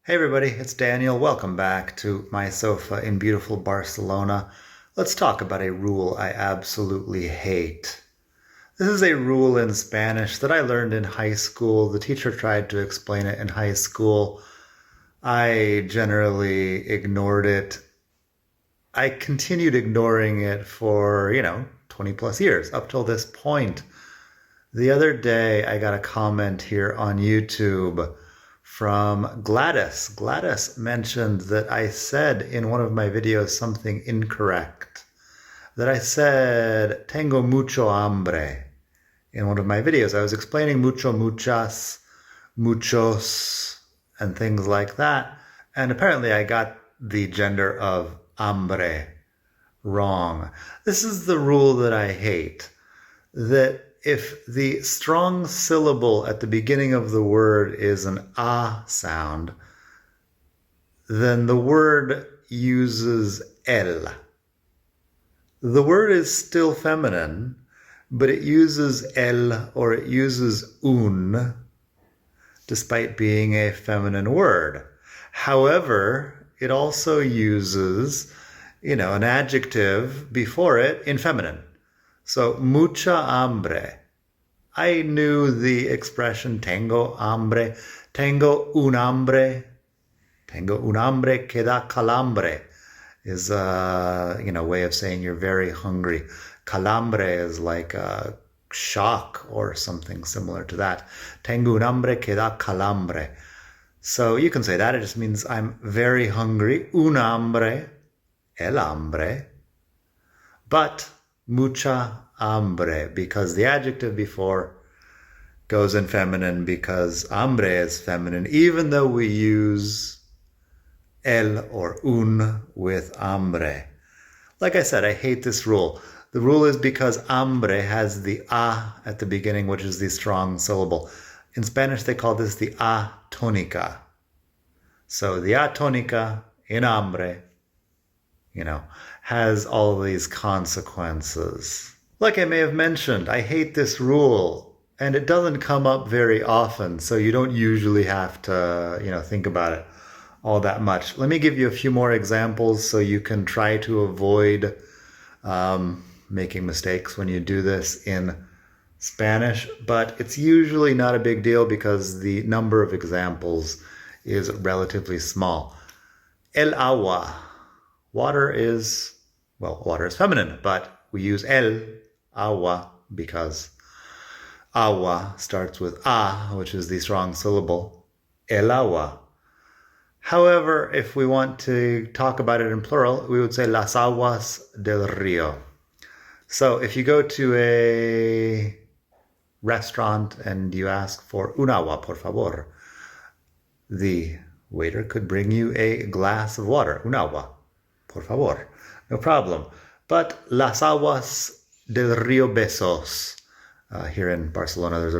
Hey everybody, it's Daniel. Welcome back to my sofa in beautiful Barcelona. Let's talk about a rule I absolutely hate. This is a rule in Spanish that I learned in high school. The teacher tried to explain it in high school. I generally ignored it. I continued ignoring it for, 20 plus years up till this point. The other day, I got a comment here on YouTube from Gladys. Gladys mentioned that I said in one of my videos something incorrect. That I said, tengo mucho hambre. In one of my videos, I was explaining mucho, muchas, muchos, and things like that. And apparently I got the gender of hambre wrong. This is the rule that I hate. That if the strong syllable at the beginning of the word is an ah sound, then the word uses el. The word is still feminine, but it uses el or it uses un, despite being a feminine word. However, it also uses, an adjective before it in feminine. So, mucha hambre. I knew the expression tengo hambre. Tengo un hambre que da calambre is a, way of saying you're very hungry. Calambre is like a shock or something similar to that. Tengo un hambre que da calambre. So you can say that. It just means I'm very hungry. Un hambre, el hambre. But mucha hambre, because the adjective before goes in feminine because hambre is feminine, even though we use el or un with hambre. Like I said, I hate this rule. The rule is because hambre has the a at the beginning, which is the strong syllable. In Spanish, they call this the A Tonica. So the A Tonica in hambre, has all of these consequences. Like I may have mentioned, I hate this rule, and it doesn't come up very often, so you don't usually have to, think about it all that much. Let me give you a few more examples so you can try to avoid making mistakes when you do this in Spanish, but it's usually not a big deal because the number of examples is relatively small. El agua. Water is feminine, but we use el, agua, because agua starts with a, which is the strong syllable, el agua. However, if we want to talk about it in plural, we would say las aguas del río. So if you go to a restaurant and you ask for un agua, por favor, the waiter could bring you a glass of water, un agua. Por favor, no problem. But las aguas del río Besos. Here in Barcelona, there's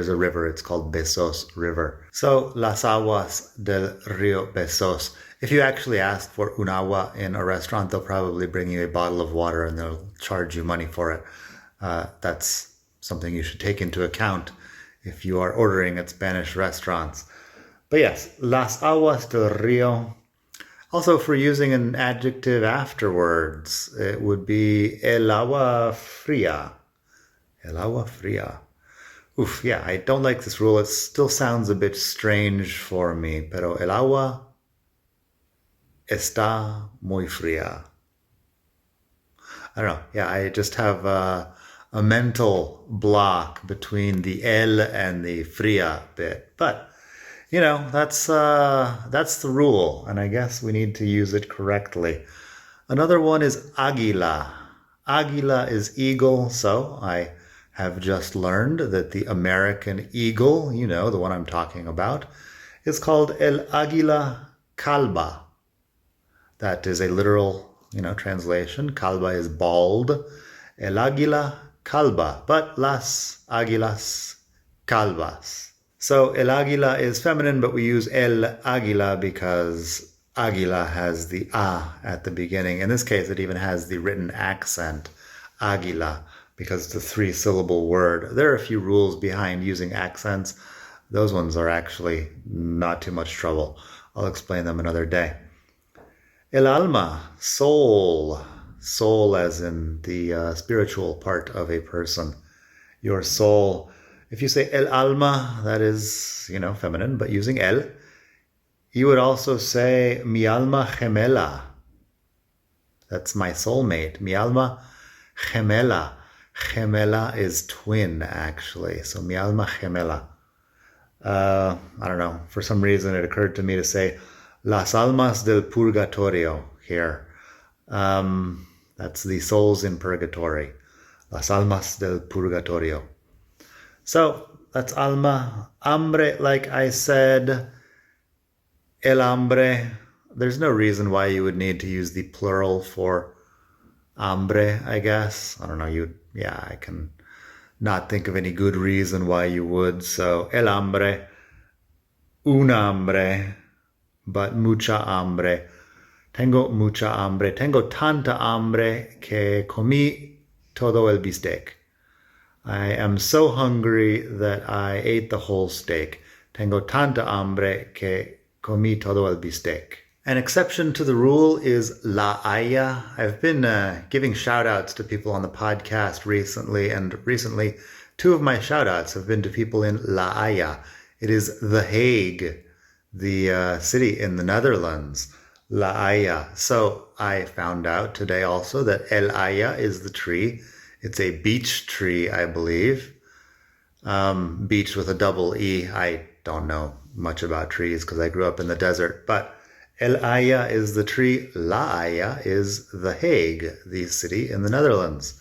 a river. It's called Besos River. So las aguas del río Besos. If you actually ask for un agua in a restaurant, they'll probably bring you a bottle of water and they'll charge you money for it. That's something you should take into account if you are ordering at Spanish restaurants. But yes, las aguas del río. Also, for using an adjective afterwards, it would be el agua fría. El agua fría. Oof, yeah, I don't like this rule. It still sounds a bit strange for me. Pero el agua está muy fría. I don't know. Yeah, I just have a mental block between the el and the fría bit. But that's the rule, and I guess we need to use it correctly. Another one is águila. Águila is eagle, so I have just learned that the American eagle, the one I'm talking about, is called el águila calva. That is a literal, translation. Calva is bald. El águila calva, but las águilas calvas. So el águila is feminine, but we use el águila because águila has the a at the beginning. In this case, it even has the written accent, águila, because it's a three-syllable word. There are a few rules behind using accents. Those ones are actually not too much trouble. I'll explain them another day. El alma, soul. Soul as in the spiritual part of a person. Your soul. If you say el alma, that is, feminine, but using el, you would also say mi alma gemela. That's my soulmate. Mi alma gemela. Gemela is twin, actually. So mi alma gemela. I don't know. For some reason, it occurred to me to say las almas del purgatorio here. That's the souls in purgatory. Las almas del purgatorio. So that's alma. Hambre, like I said, el hambre. There's no reason why you would need to use the plural for hambre, I guess. I don't know. I can not think of any good reason why you would. So el hambre, un hambre, but mucha hambre. Tengo mucha hambre. Tengo tanta hambre que comí todo el bistec. I am so hungry that I ate the whole steak. Tengo tanta hambre que comí todo el bistec. An exception to the rule is La Haya. I've been giving shout-outs to people on the podcast recently, and recently 2 of my shout-outs have been to people in La Haya. It is The Hague, the city in the Netherlands. La Haya. So I found out today also that El Haya is the tree. It's a beech tree, I believe. Beech with a double E. I don't know much about trees because I grew up in the desert, but El Haya is the tree. La Haya is The Hague, the city in the Netherlands.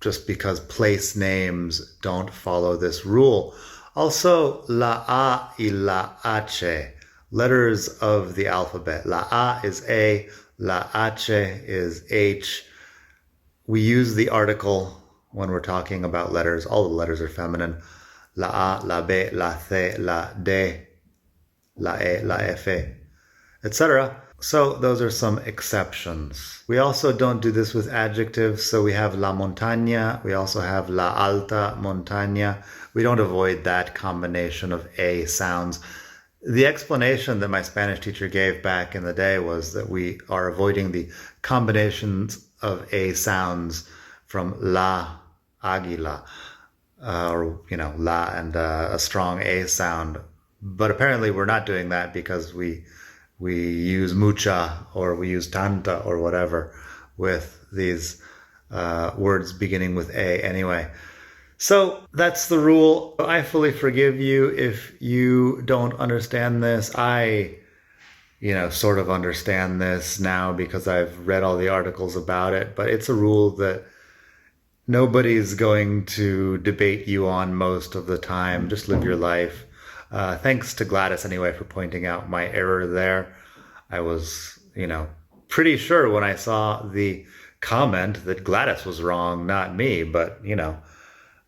Just because place names don't follow this rule. Also, La A y La H, letters of the alphabet. La A is A, La H is H. We use the article when we're talking about letters. All the letters are feminine. La A, La B, La C, La D, La E, La F, etc. So those are some exceptions. We also don't do this with adjectives. So we have la montaña. We also have la alta montaña. We don't avoid that combination of A sounds. The explanation that my Spanish teacher gave back in the day was that we are avoiding the combinations of A sounds from la, águila, or, la and a strong A sound. But apparently we're not doing that because we use mucha or we use tanta or whatever with these words beginning with A anyway. So that's the rule. I fully forgive you if you don't understand this. I, sort of understand this now because I've read all the articles about it, but it's a rule that nobody's going to debate you on most of the time. Just live your life. Thanks to Gladys anyway for pointing out my error there. I was, pretty sure when I saw the comment that Gladys was wrong, not me, but,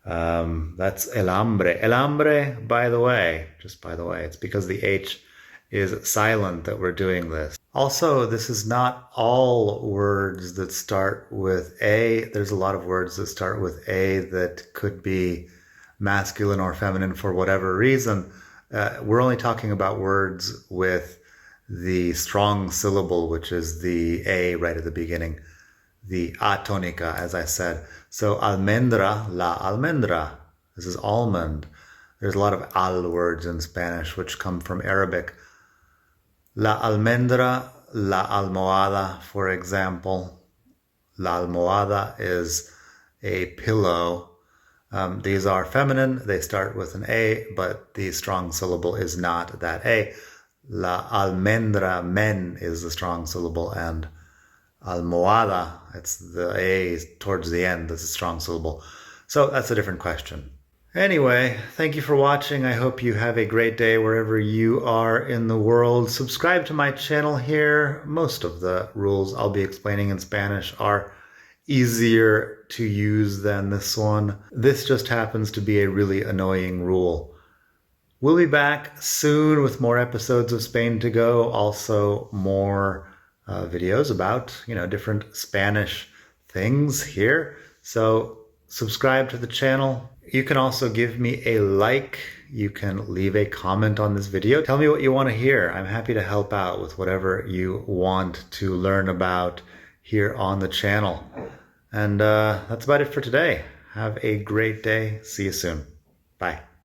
that's el hambre. El hambre, by the way, it's because the H is silent that we're doing this. Also, this is not all words that start with A. There's a lot of words that start with A that could be masculine or feminine for whatever reason. We're only talking about words with the strong syllable, which is the A right at the beginning, the A Tonica, as I said. So almendra, la almendra. This is almond. There's a lot of al words in Spanish which come from Arabic. La almendra, la almohada, for example. La almohada is a pillow. These are feminine. They start with an A, but the strong syllable is not that A. La almendra, men, is the strong syllable, and almohada, it's the A towards the end, that's a strong syllable. So that's a different question. Anyway, thank you for watching. I hope you have a great day wherever you are in the world. Subscribe to my channel here. Most of the rules I'll be explaining in Spanish are easier to use than this one. This just happens to be a really annoying rule. We'll be back soon with more episodes of Spain to Go. Also more videos about, different Spanish things here. So subscribe to the channel. You can also give me a like. You can leave a comment on this video. Tell me what you want to hear. I'm happy to help out with whatever you want to learn about here on the channel. And that's about it for today. Have a great day. See you soon. Bye.